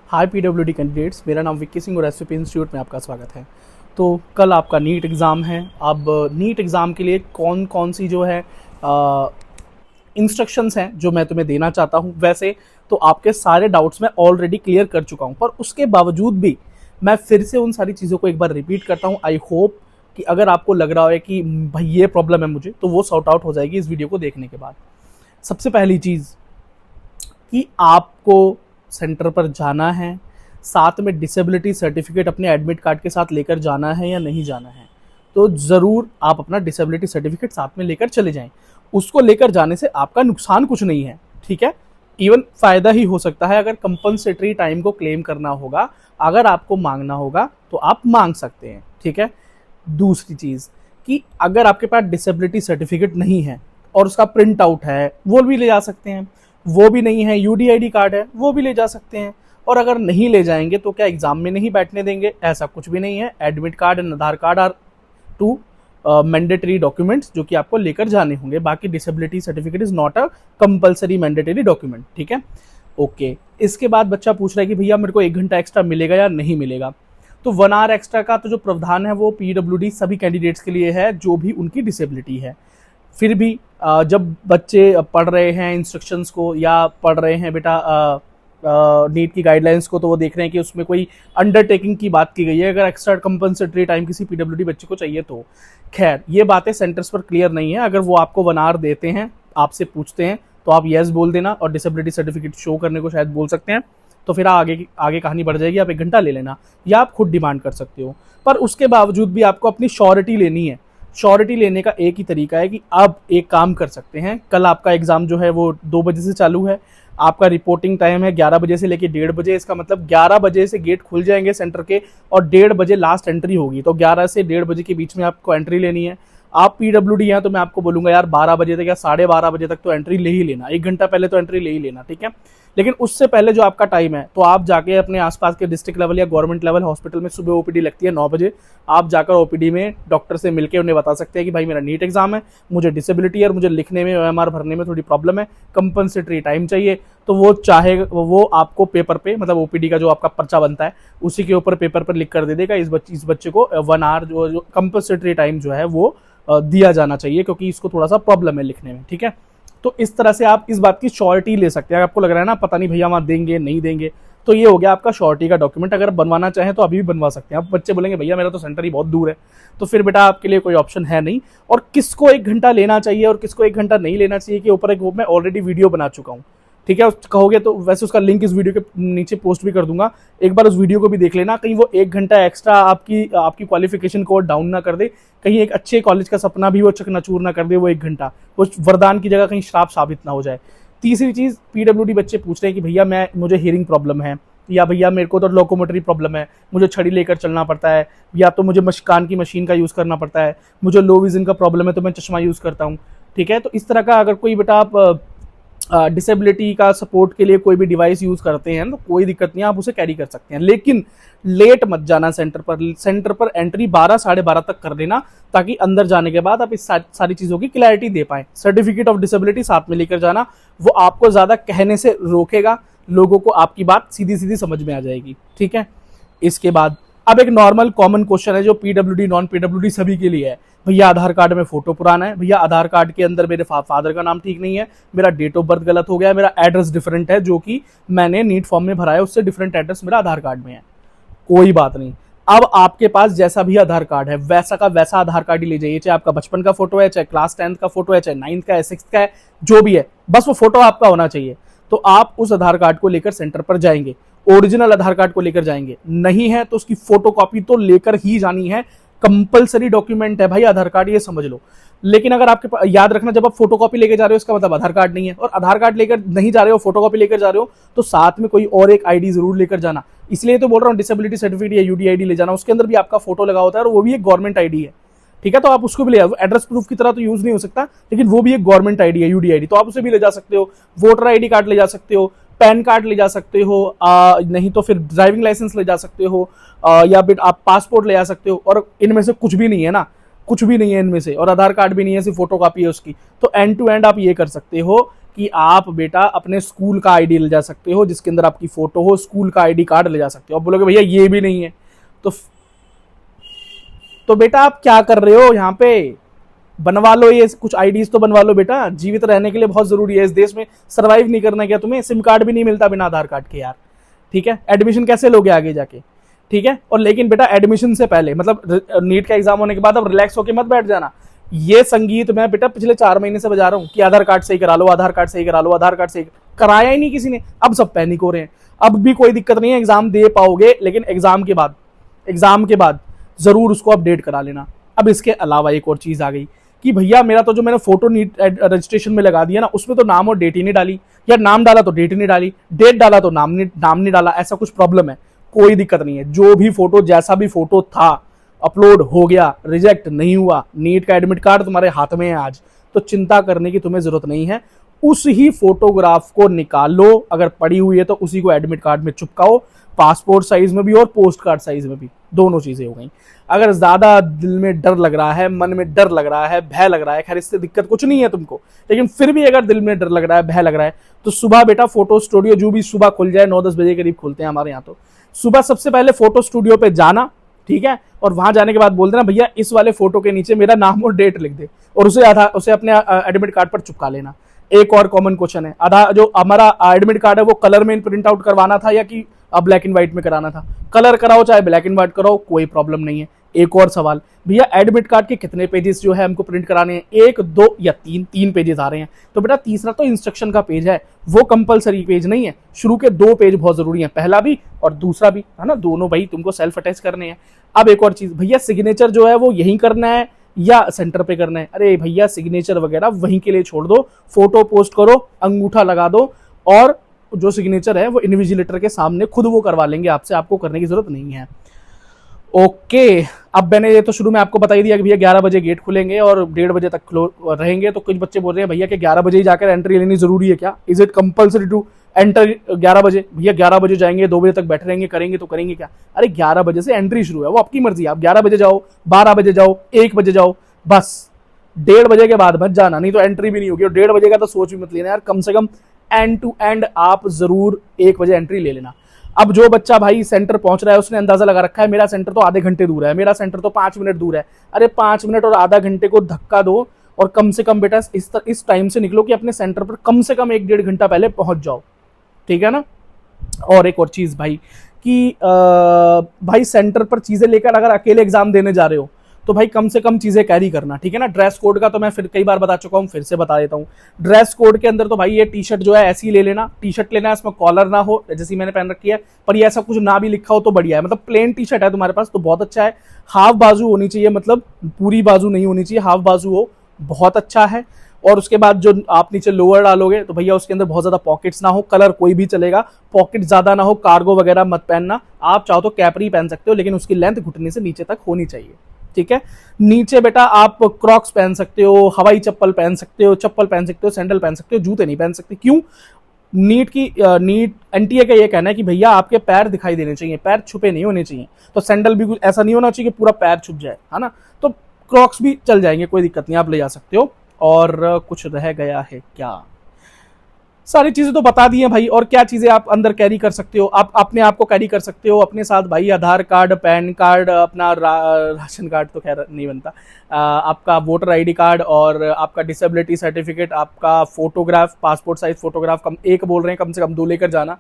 हाय PWD candidates, मेरा नाम विक्की सिंह और एसवीपी इंस्टीट्यूट में आपका स्वागत है। तो कल आपका नीट एग्ज़ाम है। अब नीट एग्ज़ाम के लिए कौन कौन सी जो है इंस्ट्रक्शंस हैं जो मैं तुम्हें देना चाहता हूं। वैसे तो आपके सारे डाउट्स मैं ऑलरेडी क्लियर कर चुका हूं, पर उसके बावजूद भी मैं फिर से उन सारी चीज़ों को एक बार रिपीट करता हूं। आई होप कि अगर आपको लग रहा है कि भाई ये प्रॉब्लम है मुझे, तो वो सॉर्ट आउट हो जाएगी इस वीडियो को देखने के बाद। सबसे पहली चीज़ कि आपको सेंटर पर जाना है, साथ में डिसेबिलिटी सर्टिफिकेट अपने एडमिट कार्ड के साथ लेकर जाना है या नहीं जाना है। तो ज़रूर आप अपना डिसेबिलिटी सर्टिफिकेट साथ में लेकर चले जाएं। उसको लेकर जाने से आपका नुकसान कुछ नहीं है, ठीक है, इवन फ़ायदा ही हो सकता है। अगर कंपनसेटरी टाइम को क्लेम करना होगा, अगर आपको मांगना होगा तो आप मांग सकते हैं, ठीक है। दूसरी चीज़ कि अगर आपके पास डिसेबिलिटी सर्टिफिकेट नहीं है और उसका प्रिंट आउट है, वो भी ले जा सकते हैं। वो भी नहीं है, यूडीआईडी कार्ड है, वो भी ले जा सकते हैं। और अगर नहीं ले जाएंगे तो क्या एग्जाम में नहीं बैठने देंगे? ऐसा कुछ भी नहीं है। Admit card and Aadhaar card are two mandatory documents जो कि आपको लेकर जाने होंगे। बाकी disability certificate is not a compulsory mandatory document, ठीक है, ओके। इसके बाद बच्चा पूछ रहा है कि भैया मेरे को 1 घंटा एक्स्ट्रा मिलेगा या नहीं मिलेगा। तो 1 आवर एक्स्ट्रा का तो जो प्रावधान है वो पीडब्ल्यूडी सभी कैंडिडेट्स के लिए है जो भी उनकी डिसेबिलिटी है। फिर भी जब बच्चे पढ़ रहे हैं इंस्ट्रक्शंस को या पढ़ रहे हैं बेटा नीट की गाइडलाइंस को, तो वो देख रहे हैं कि उसमें कोई अंडरटेकिंग की बात की गई है अगर एक्स्ट्रा कंपनसेटरी टाइम किसी पीडब्ल्यूडी बच्चे को चाहिए तो। खैर, ये बातें सेंटर्स पर क्लियर नहीं है। अगर वो आपको 1 आवर देते हैं, आपसे पूछते हैं, तो आप येस बोल देना और डिसेबिलिटी सर्टिफिकेट शो करने को शायद बोल सकते हैं। तो फिर आगे कहानी बढ़ जाएगी। आप 1 घंटा ले लेना या आप खुद डिमांड कर सकते हो। पर उसके बावजूद भी आपको अपनी श्योरिटी लेनी है। श्योरिटी लेने का एक ही तरीका है कि आप एक काम कर सकते हैं। कल आपका एग्जाम जो है वो 2 बजे से चालू है। आपका रिपोर्टिंग टाइम है 11 बजे से लेकर 1:30 बजे। इसका मतलब 11 बजे से गेट खुल जाएंगे सेंटर के और 1:30 बजे लास्ट एंट्री होगी। तो 11 से 1:30 बजे के बीच में आपको एंट्री लेनी है। आप पीडब्ल्यूडी हैं तो मैं आपको बोलूंगा यार 12 बजे तक या 12:30 बजे तक तो एंट्री ले ही लेना। 1 घंटा पहले तो एंट्री ले ही लेना, ठीक है। लेकिन उससे पहले जो आपका टाइम है, तो आप जाके अपने आसपास के डिस्ट्रिक्ट लेवल या गवर्नमेंट लेवल हॉस्पिटल में सुबह ओपीडी लगती है 9 बजे। आप जाकर ओपीडी में डॉक्टर से मिलकर उन्हें बता सकते हैं कि भाई मेरा नीट एग्जाम है, मुझे डिसेबिलिटी है और मुझे लिखने में ओएमआर भरने में थोड़ी प्रॉब्लम है, कंपनसेटरी टाइम चाहिए। तो वो आपको पेपर पे, मतलब ओपीडी का जो आपका पर्चा बनता है उसी के ऊपर पेपर पर लिख कर दे देगा इस बच्चे को 1 आवर जो कंपनसेटरी टाइम जो है वो दिया जाना चाहिए, क्योंकि इसको थोड़ा सा प्रॉब्लम है लिखने में, ठीक है। तो इस तरह से आप इस बात की श्योरिटी ले सकते हैं। अगर आपको लग रहा है ना पता नहीं भैया वहाँ देंगे नहीं देंगे, तो ये हो गया आपका श्योरिटी का डॉक्यूमेंट। अगर बनवाना चाहें तो अभी भी बनवा सकते हैं। आप बच्चे बोलेंगे भैया मेरा तो सेंटर ही बहुत दूर है, तो फिर बेटा आपके लिए कोई ऑप्शन है नहीं। और किसको 1 घंटा लेना चाहिए और किसको 1 घंटा नहीं लेना चाहिए के ऊपर एक मैं ऑलरेडी वीडियो बना चुका हूँ, ठीक है। कहोगे तो वैसे उसका लिंक इस वीडियो के नीचे पोस्ट भी कर दूंगा, एक बार उस वीडियो को भी देख लेना। कहीं वो 1 घंटा एक्स्ट्रा आपकी क्वालिफिकेशन को डाउन ना कर दे, कहीं एक अच्छे कॉलेज का सपना भी वो चकनाचूर ना कर दे वो 1 घंटा, वो वरदान की जगह कहीं श्राप साबित ना हो जाए। तीसरी चीज़, पीडब्ल्यूडी बच्चे पूछ रहे हैं कि भैया मुझे हियरिंग प्रॉब्लम है, या भैया मेरे को तो लोकोमोटरी प्रॉब्लम है, मुझे छड़ी लेकर चलना पड़ता है, या तो मुझे कान की मशीन का यूज़ करना पड़ता है, मुझे लो विजन का प्रॉब्लम है तो मैं चश्मा यूज़ करता हूँ, ठीक है। तो इस तरह का अगर कोई बेटा आप डिसेबिलिटी का सपोर्ट के लिए कोई भी डिवाइस यूज़ करते हैं तो कोई दिक्कत नहीं है, आप उसे कैरी कर सकते हैं। लेकिन लेट मत जाना सेंटर पर एंट्री 12 साढ़े 12 तक कर देना, ताकि अंदर जाने के बाद आप इस सारी चीज़ों की क्लैरिटी दे पाएँ। सर्टिफिकेट ऑफ डिसेबिलिटी साथ में लेकर जाना, वो आपको ज़्यादा कहने से रोकेगा, लोगों को आपकी बात सीधी सीधी समझ में आ जाएगी, ठीक है। इसके बाद अब एक नॉर्मल कॉमन क्वेश्चन है जो पीडब्ल्यूडी नॉन पीडब्ल्यूडी सभी के लिए है। भैया आधार कार्ड में फोटो पुराना है, भैया आधार कार्ड के अंदर मेरे फादर का नाम ठीक नहीं है, मेरा डेट ऑफ बर्थ गलत हो गया है, मेरा एड्रेस डिफरेंट है, जो कि मैंने नीट फॉर्म में भरा है उससे डिफरेंट एड्रेस मेरा आधार कार्ड में है। कोई बात नहीं, अब आपके पास जैसा भी आधार कार्ड है वैसा का वैसा आधार कार्ड ही ले जाइए। चाहे आपका बचपन का फोटो है, चाहे क्लास 10th का फोटो है, चाहे 9th का है, 6th का है, जो भी है, बस वो फोटो आपका होना चाहिए। तो आप उस आधार कार्ड को लेकर सेंटर पर जाएंगे, ओरिजिनल आधार कार्ड को लेकर जाएंगे, नहीं है तो उसकी फोटोकॉपी तो लेकर ही जानी है। कंपलसरी डॉक्यूमेंट है भाई आधार कार्ड, ये समझ लो। लेकिन अगर आपके पास, याद रखना, जब आप फोटोकॉपी लेकर जा रहे हो इसका मतलब आधार कार्ड नहीं है, और आधार कार्ड लेकर नहीं जा रहे हो, फोटोकॉपी लेकर जा रहे हो, तो साथ में कोई और एक आईडी जरूर लेकर जाना। इसलिए तो बोल रहा हूँ डिसेबिलिटी सर्टिफिकेट या यूडीआईडी ले जाना, उसके अंदर भी आपका फोटो लगा होता है और वो भी एक गवर्नमेंट आईडी है, ठीक है। तो आप उसको भी ले जाओ। एड्रेस प्रूफ की तरह तो यूज नहीं हो सकता, लेकिन वो भी एक गवर्नमेंट आईडी है यूडीआईडी, तो आप उसे भी ले जा सकते हो। वोटर आईडी कार्ड ले जा सकते हो, पैन कार्ड ले जा सकते हो, नहीं तो फिर ड्राइविंग लाइसेंस ले जा सकते हो, या फिर आप पासपोर्ट ले जा सकते हो। और इनमें से कुछ भी नहीं है ना, कुछ भी नहीं है इनमें से, और आधार कार्ड भी नहीं है, सिर्फ फोटो कॉपी है उसकी। तो एंड टू एंड आप ये कर सकते हो कि आप बेटा अपने स्कूल का आईडी ले जा सकते हो जिसके अंदर आपकी फोटो हो, स्कूल का आईडी कार्ड ले जा सकते हो। आप बोलोगे भैया ये भी नहीं है, तो बेटा आप क्या कर रहे हो यहाँ पे? बनवा लो, ये कुछ आईडीज तो बनवा लो बेटा, जीवित रहने के लिए बहुत जरूरी है। इस देश में सर्वाइव नहीं करना क्या तुम्हें? सिम कार्ड भी नहीं मिलता बिना आधार कार्ड के यार, ठीक है? एडमिशन कैसे लोगे आगे जाके, ठीक है? और लेकिन बेटा एडमिशन से पहले, मतलब नीट का एग्जाम होने के बाद अब रिलैक्स होके मत बैठ जाना। ये संगीत मैं बेटा पिछले 4 महीने से बजा रहा हूँ कि आधार कार्ड सही करा लो, आधार कार्ड सही करा लो, आधार कार्ड सही कराया ही नहीं किसी ने। अब सब पैनिक हो रहे हैं। अब भी कोई दिक्कत नहीं है, एग्जाम दे पाओगे, लेकिन एग्जाम के बाद जरूर उसको अपडेट करा लेना। अब इसके अलावा एक और चीज आ गई कि भैया मेरा तो जो मैंने फोटो नीट रजिस्ट्रेशन में लगा दिया ना, उसमें तो नाम और डेट ही नहीं डाली, या नाम डाला तो डेट ही नहीं डाली, डेट डाला तो नाम नहीं डाला। ऐसा कुछ प्रॉब्लम है? कोई दिक्कत नहीं है। जो भी फोटो, जैसा भी फोटो था, अपलोड हो गया, रिजेक्ट नहीं हुआ, नीट का एडमिट कार्ड तुम्हारे हाथ में है आज, तो चिंता करने की तुम्हें जरूरत नहीं है। उस ही फोटोग्राफ को निकाल लो, अगर पड़ी हुई है तो उसी को एडमिट कार्ड में चिपकाओ, पासपोर्ट साइज में भी और पोस्ट कार्ड साइज में भी, दोनों चीजें हो गई। अगर ज्यादा दिल में डर लग रहा है, मन में डर लग रहा है, भय लग रहा है, खैर इससे दिक्कत कुछ नहीं है तुमको, लेकिन फिर भी अगर दिल में डर लग रहा है, भय लग रहा है, तो सुबह बेटा फोटो स्टूडियो जो भी सुबह खुल जाए, 9-10 बजे करीब खुलते हैं हमारे यहाँ, तो सुबह सबसे पहले फोटो स्टूडियो पे जाना, ठीक है? और वहां जाने के बाद बोल देना भैया इस वाले फोटो के नीचे मेरा नाम और डेट लिख दे, और उसे अपने एडमिट कार्ड पर चिपका लेना। एक और कॉमन क्वेश्चन है, आधा जो हमारा एडमिट कार्ड है वो कलर में प्रिंट आउट करवाना था या कि ब्लैक एंड व्हाइट में कराना था? कलर कराओ चाहे ब्लैक एंड व्हाइट कराओ, कोई प्रॉब्लम नहीं है। एक और सवाल, भैया एडमिट कार्ड के कितने पेजेस जो है हमको प्रिंट कराने हैं? 1, 2 या 3 पेजेस आ रहे हैं, तो बेटा तीसरा तो इंस्ट्रक्शन का पेज है, वो कंपलसरी पेज नहीं है। शुरू के 2 पेज बहुत जरूरी है, पहला भी और दूसरा भी, है ना? दोनों भाई तुमको सेल्फ अटैच करने हैं। अब एक और चीज, भैया सिग्नेचर जो है वो यहीं करना है या सेंटर पे करना है? अरे भैया सिग्नेचर वगैरह वहीं के लिए छोड़ दो, फोटो पोस्ट करो, अंगूठा लगा दो, और जो सिग्नेचर है वो इन्विजिलेटर के सामने खुद वो करवा लेंगे आपसे, आपको करने की जरूरत नहीं है। ओके, अब मैंने ये तो शुरू में आपको बता ही दिया कि भैया 11 बजे गेट खुलेंगे और 1:30 बजे तक रहेंगे। तो कुछ बच्चे बोल रहे हैं भैया कि 11 बजे ही जाकर एंट्री लेनी जरूरी है क्या? Is it compulsory to enter 11 बजे? भैया 11 बजे जाएंगे, 2 बजे तक बैठे रहेंगे, करेंगे तो करेंगे क्या? अरे 11 बजे से एंट्री शुरू है, वो आपकी मर्जी है। आप 11 बजे जाओ, 12 बजे जाओ, 1 बजे जाओ, बस 1:30 बजे के बाद मत जाना, नहीं तो एंट्री भी नहीं होगी। और 1:30 बजे का तो सोच भी मत लेना यार, कम से कम एंड टू एंड आप जरूर 1 बजे एंट्री ले लेना। अब जो बच्चा भाई सेंटर पहुंच रहा है उसने अंदाजा लगा रखा है मेरा सेंटर तो आधे घंटे दूर है, मेरा सेंटर तो 5 मिनट दूर है। अरे 5 मिनट और आधा घंटे को धक्का दो, और कम से कम बेटा इस टाइम से निकलो कि अपने सेंटर पर कम से कम 1-1.5 घंटा पहले पहुंच जाओ, ठीक है ना? और एक और चीज भाई कि भाई सेंटर पर चीजें लेकर अगर अकेले एग्जाम देने जा रहे हो तो भाई कम से कम चीजें कैरी करना, ठीक है ना? ड्रेस कोड का तो मैं फिर कई बार बता चुका हूं, फिर से बता देता हूं। ड्रेस कोड के अंदर तो भाई ये टी शर्ट जो है ऐसी ले लेना, टी शर्ट लेना है इसमें कॉलर ना हो जैसी मैंने पहन रखी है, पर ये ऐसा कुछ ना भी लिखा हो तो बढ़िया है, मतलब प्लेन टी शर्ट है तुम्हारे पास तो बहुत अच्छा है। हाफ बाजू होनी चाहिए, मतलब पूरी बाजू नहीं होनी चाहिए, हाफ बाजू हो, बहुत अच्छा है। और उसके बाद जो आप नीचे लोअर डालोगे तो भैया उसके अंदर बहुत ज्यादा पॉकेट्स ना हो, कलर कोई भी चलेगा, पॉकेट ज्यादा ना हो, कार्गो वगैरह मत पहनना। आप चाहो तो कैपरी पहन सकते हो, लेकिन उसकी लेंथ घुटने से नीचे तक होनी चाहिए, ठीक है? नीचे बेटा आप क्रॉक्स पहन सकते हो, हवाई चप्पल पहन सकते हो, चप्पल पहन सकते हो, सैंडल पहन सकते हो, जूते नहीं पहन सकते। क्यों? नीट एनटीए का ये कहना है कि भैया आपके पैर दिखाई देने चाहिए, पैर छुपे नहीं होने चाहिए, तो सैंडल भी कुछ ऐसा नहीं होना चाहिए कि पूरा पैर छुप जाए, है ना? तो क्रॉक्स भी चल जाएंगे, कोई दिक्कत नहीं, आप ले जा सकते हो। और कुछ रह गया है क्या? सारी चीजें तो बता दी हैं भाई। और क्या चीजें आप अंदर कैरी कर सकते हो? आप अपने आप को कैरी कर सकते हो अपने साथ भाई, आधार कार्ड, पैन कार्ड, अपना राशन कार्ड तो खैर नहीं बनता, आपका वोटर आईडी कार्ड और आपका डिसेबिलिटी सर्टिफिकेट, आपका फोटोग्राफ, पासपोर्ट साइज फोटोग्राफ, कम एक बोल रहे हैं, कम से कम 2 लेकर जाना।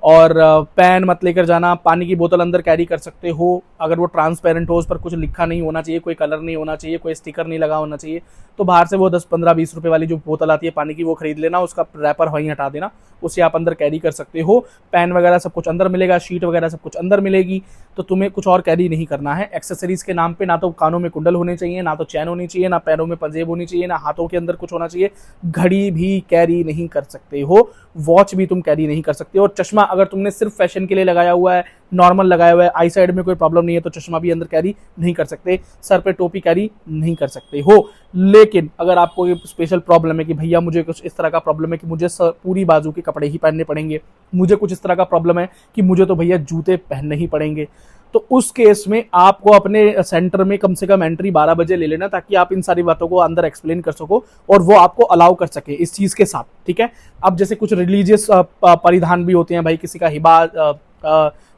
और पेन मत लेकर जाना। पानी की बोतल अंदर कैरी कर सकते हो, अगर वो ट्रांसपेरेंट हो, उस पर कुछ लिखा नहीं होना चाहिए, कोई कलर नहीं होना चाहिए, कोई स्टिकर नहीं लगा होना चाहिए, तो बाहर से वो 10, 15, 20 रुपए वाली जो बोतल आती है पानी की वो खरीद लेना, उसका रैपर वहीं हटा देना, उसे आप अंदर कैरी कर सकते हो। पेन वगैरह सब कुछ अंदर मिलेगा, शीट वगैरह सब कुछ अंदर मिलेगी, तो तुम्हें कुछ और कैरी नहीं करना है। एक्सेसरीज के नाम पे ना तो कानों में कुंडल होने चाहिए, ना तो चैन होनी चाहिए, ना पैरों में पंजेब होनी चाहिए, ना हाथों के अंदर कुछ होना चाहिए, घड़ी भी कैरी नहीं कर सकते हो, वॉच भी तुम कैरी नहीं कर सकते हो। और चश्मा अगर तुमने सिर्फ फैशन के लिए लगाया हुआ है, नॉर्मल लगाया हुआ है, आई साइड में कोई प्रॉब्लम नहीं है, तो चश्मा भी अंदर कैरी नहीं कर सकते, सर पे टोपी कैरी नहीं कर सकते हो। लेकिन अगर आपको ये स्पेशल प्रॉब्लम है कि भैया मुझे कुछ इस तरह का प्रॉब्लम है कि मुझे पूरी बाजू के कपड़े ही पहनने पड़ेंगे, मुझे कुछ इस तरह का प्रॉब्लम है कि मुझे तो भैया जूते पहनने ही पड़ेंगे, तो उस केस में आपको अपने सेंटर में कम से कम एंट्री 12 बजे ले लेना, ताकि आप इन सारी बातों को अंदर एक्सप्लेन कर सको और वो आपको अलाउ कर सके इस चीज के साथ, ठीक है। अब जैसे कुछ रिलीजियस परिधान भी होते हैं भाई, किसी का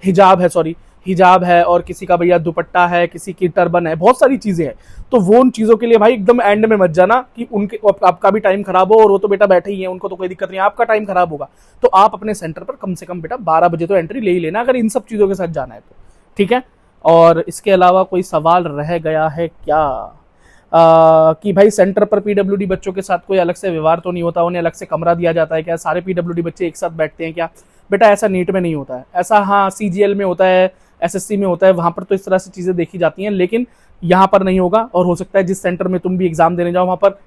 हिजाब है, सॉरी हिजाब है, और किसी का भैया दुपट्टा है, किसी की टर्बन है, बहुत सारी चीजें हैं। तो वो उन चीजों के लिए भाई एकदम एंड में मत जाना कि उनके आपका भी टाइम खराब हो, और वो तो बेटा बैठे ही हैं, उनको तो कोई दिक्कत नहीं, आपका टाइम खराब होगा। तो आप अपने सेंटर पर कम से कम बेटा 12 बजे तो एंट्री ले ही लेना, अगर इन सब चीजों के साथ जाना है तो, ठीक है। और इसके अलावा कोई सवाल रह गया है क्या? कि भाई सेंटर पर पीडब्ल्यूडी बच्चों के साथ कोई अलग से व्यवहार तो नहीं होता, उन्हें अलग से कमरा दिया जाता है क्या? सारे पीडब्ल्यूडी बच्चे एक साथ बैठते हैं क्या? बेटा ऐसा नीट में नहीं होता है, ऐसा हाँ सीजीएल में होता है, एसएससी में होता है, वहां पर तो इस तरह से चीजें देखी जाती हैं, लेकिन यहाँ पर नहीं होगा। और हो सकता है जिस सेंटर में तुम भी एग्जाम देने जाओ वहां पर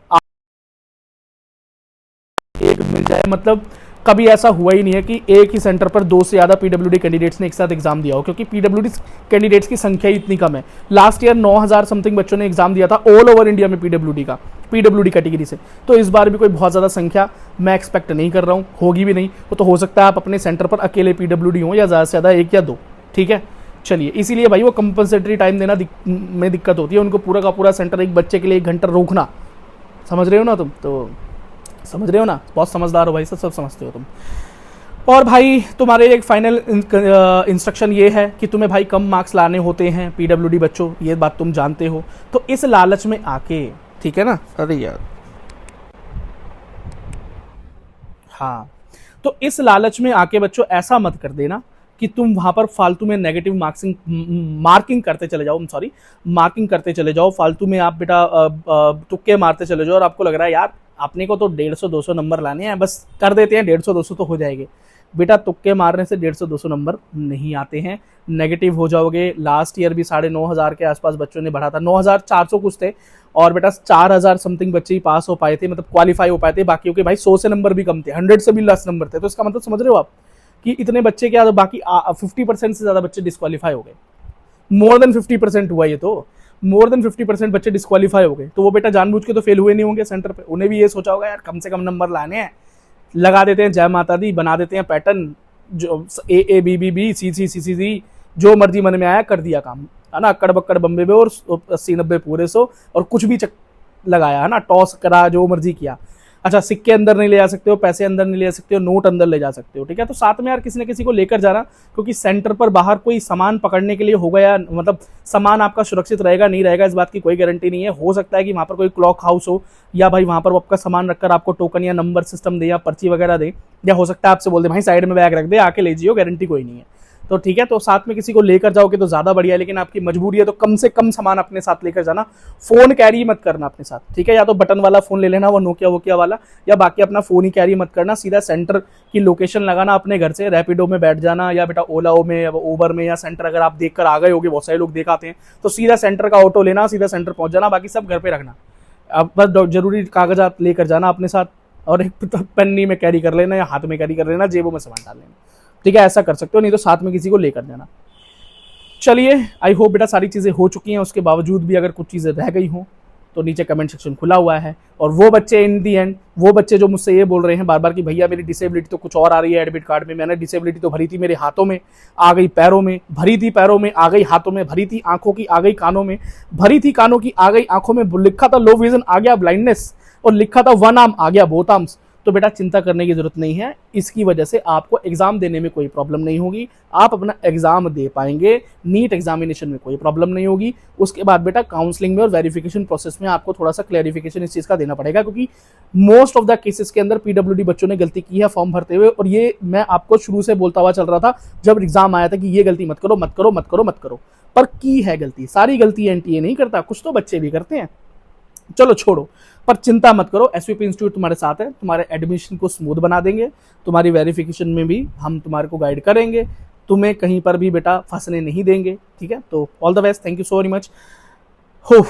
एक मिल जाए, मतलब कभी ऐसा हुआ ही नहीं है कि एक ही सेंटर पर 2 से ज्यादा पीडब्ल्यूडी कैंडिडेट्स ने एक साथ एग्जाम दिया हो, क्योंकि पीडब्ल्यूडी कैंडिडेट्स की संख्या ही इतनी कम है। लास्ट ईयर 9000 समथिंग बच्चों ने एग्जाम दिया था ऑल ओवर इंडिया में पीडब्ल्यूडी कैटेगरी से। तो इस बार भी कोई बहुत ज्यादा संख्या मैं एक्सपेक्ट नहीं कर रहा हूँ, होगी भी नहीं। वो तो हो सकता है आप अपने सेंटर पर अकेले पीडब्ल्यूडी हो, या ज्यादा से ज्यादा 1 या 2, ठीक है। चलिए, इसीलिए भाई वो कंपलसरी टाइम देना में दिक्कत होती है, उनको पूरा का पूरा सेंटर एक बच्चे के लिए 1 घंटा रोकना, समझ रहे हो ना तुम? तो समझ रहे हो ना, बहुत समझदार हो भाई, सब समझते हो तुम। और भाई तुम्हारे एक फाइनल इंस्ट्रक्शन ये है कि तुम्हें भाई कम मार्क्स लाने होते हैं पीडब्ल्यूडी बच्चों, ये बात तुम जानते हो। तो इस लालच में आके, ठीक है ना, अरे यार हाँ, तो इस लालच में आके बच्चों ऐसा मत कर देना कि तुम वहां पर फालतू में नेगेटिव मार्किंग करते चले जाओ, सॉरी मार्किंग करते चले जाओ फालतू में, आप बेटा तुक्के मारते चले जाओ, और आपको लग रहा है यार अपने को तो 150-200 नंबर लाने हैं, बस कर देते हैं 150-200 तो हो जाएंगे। बेटा तुक्के मारने से 150-200 नंबर नहीं आते हैं, नेगेटिव हो जाओगे। लास्ट ईयर भी 9,500 के आसपास बच्चों ने बढ़ा था, 9,400 कुछ थे, और बेटा 4,000 समथिंग बच्चे ही पास हो पाए थे, मतलब क्वालिफाई हो पाए थे, बाकी के भाई 100 से नंबर भी कम थे, 100 से भी लेस नंबर थे। तो इसका मतलब समझ रहे हो आप कि इतने बच्चे क्या, बाकी 50% से ज्यादा बच्चे डिस्क्वालीफाई हो गए, मोर देन 50% हुआ ये तो, मोर देन 50% बच्चे डिस्क्वालीफाई हो गए। तो वो बेटा जानबूझ के तो फेल हुए नहीं होंगे सेंटर पे, उन्हें भी ये सोचा होगा यार कम से कम नंबर लाने हैं, लगा देते हैं जय माता दी, बना देते हैं पैटर्न, जो A B B B C C C C C, जो मर्जी मन में आया कर दिया काम, है ना, अक्कड़ बक्कड़ बम्बे में, और 80-90 पूरे 100, और कुछ भी लगाया, है ना, टॉस करा, जो मर्जी किया। अच्छा, सिक्के अंदर नहीं ले जा सकते हो, पैसे अंदर नहीं ले जा सकते हो, नोट अंदर ले जा सकते हो, ठीक है। तो साथ में यार किसी न किसी को लेकर जाना, क्योंकि सेंटर पर बाहर कोई सामान पकड़ने के लिए होगा, या मतलब सामान आपका सुरक्षित रहेगा नहीं रहेगा इस बात की कोई गारंटी नहीं है। हो सकता है कि वहां पर कोई क्लॉक हाउस हो, या भाई वहां पर वो आपका सामान रखकर आपको टोकन या नंबर सिस्टम दे, या पर्ची वगैरह दे, या हो सकता है आपसे बोल दे भाई साइड में बैग रख दे, आके ले जियो, गारंटी कोई नहीं है। तो ठीक है, तो साथ में किसी को लेकर जाओगे तो ज्यादा बढ़िया, लेकिन आपकी मजबूरी है तो कम से कम सामान अपने साथ लेकर जाना। फोन कैरी मत करना अपने साथ, ठीक है, या तो बटन वाला फोन ले लेना, वो नोकिया वाला, या बाकी अपना फोन ही कैरी मत करना। सीधा सेंटर की लोकेशन लगाना अपने घर से, रैपिडो में बैठ जाना, या बेटा ओला में या ओबर में, या सेंटर अगर आप देखकर आ गए होगे, बहुत सारे लोग देखाते हैं, तो सीधा सेंटर का ऑटो लेना, सीधा सेंटर पहुंच जाना, बाकी सब घर पे रखना। अब बस जरूरी कागजात लेकर जाना अपने साथ, और एक पन्नी में कैरी कर लेना, या हाथ में कैरी कर लेना, जेबों में सामान डाल लेना, ठीक है, ऐसा कर सकते हो, नहीं तो साथ में किसी को लेकर जाना। चलिए, आई होप बेटा सारी चीज़ें हो चुकी हैं, उसके बावजूद भी अगर कुछ चीज़ें रह गई हों तो नीचे कमेंट सेक्शन खुला हुआ है। और वो बच्चे इन दी एंड, वो बच्चे जो मुझसे ये बोल रहे हैं बार बार कि भैया मेरी डिसेबिलिटी तो कुछ और आ रही है एडमिट कार्ड में, मैंने डिसेबिलिटी तो भरी थी मेरे हाथों में, आ गई पैरों में, भरी थी पैरों में, आ गई हाथों में, भरी थी आंखों की, आ गई कानों में, भरी थी कानों की, आ गई आंखों में, लिखा था लो विजन आ गया ब्लाइंडनेस, और लिखा था वन आर्म आ गया बोथ आर्म्स। तो बेटा चिंता करने की जरूरत नहीं है, इसकी वजह से आपको एग्जाम देने में कोई प्रॉब्लम नहीं होगी, आप अपना एग्जाम दे पाएंगे, नीट एग्जामिनेशन में कोई प्रॉब्लम नहीं होगी। उसके बाद बेटा काउंसलिंग में और वेरिफिकेशन प्रोसेस में आपको थोड़ा सा क्लैरिफिकेशन इस चीज का देना पड़ेगा, क्योंकि मोस्ट ऑफ द केसेस के अंदर पीडब्ल्यूडी बच्चों ने गलती की है फॉर्म भरते हुए, और ये मैं आपको शुरू से बोलता हुआ चल रहा था जब एग्जाम आया था कि ये गलती मत करो मत करो मत करो मत करो, पर की है गलती, सारी गलती एनटीए नहीं करता, कुछ तो बच्चे भी करते हैं, चलो छोड़ो। पर चिंता मत करो, एसवीपी इंस्टीट्यूट तुम्हारे साथ है, तुम्हारे एडमिशन को स्मूथ बना देंगे, तुम्हारी वेरिफिकेशन में भी हम तुम्हारे को गाइड करेंगे, तुम्हें कहीं पर भी बेटा फंसने नहीं देंगे, ठीक है। तो all the best, thank you so very much हो।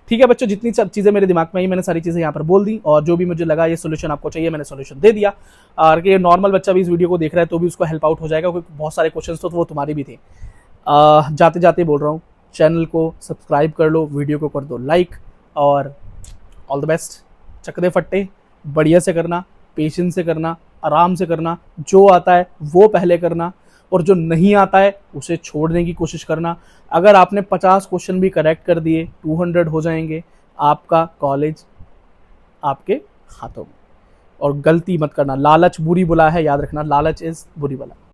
ठीक है बच्चों, जितनी चीज़ें मेरे दिमाग में आई मैंने सारी चीज़ें यहाँ पर बोल दी, और जो भी मुझे लगा ये सोल्यूशन आपको चाहिए मैंने सोल्यूशन दे दिया। और कि नॉर्मल बच्चा भी इस वीडियो को देख रहा है तो भी उसको हेल्प आउट हो जाएगा, क्योंकि बहुत सारे क्वेश्चन तो वो तुम्हारे भी थे। जाते जाते बोल रहा हूँ, चैनल को सब्सक्राइब कर लो, वीडियो को कर दो लाइक, और ऑल द बेस्ट। चकदे फट्टे बढ़िया से करना, पेशेंस से करना, आराम से करना, जो आता है वो पहले करना, और जो नहीं आता है उसे छोड़ने की कोशिश करना। अगर आपने 50 क्वेश्चन भी करेक्ट कर दिए 200 हो जाएंगे, आपका कॉलेज आपके हाथों में। और गलती मत करना, लालच बुरी बुला है, याद रखना, लालच इज बुरी बला।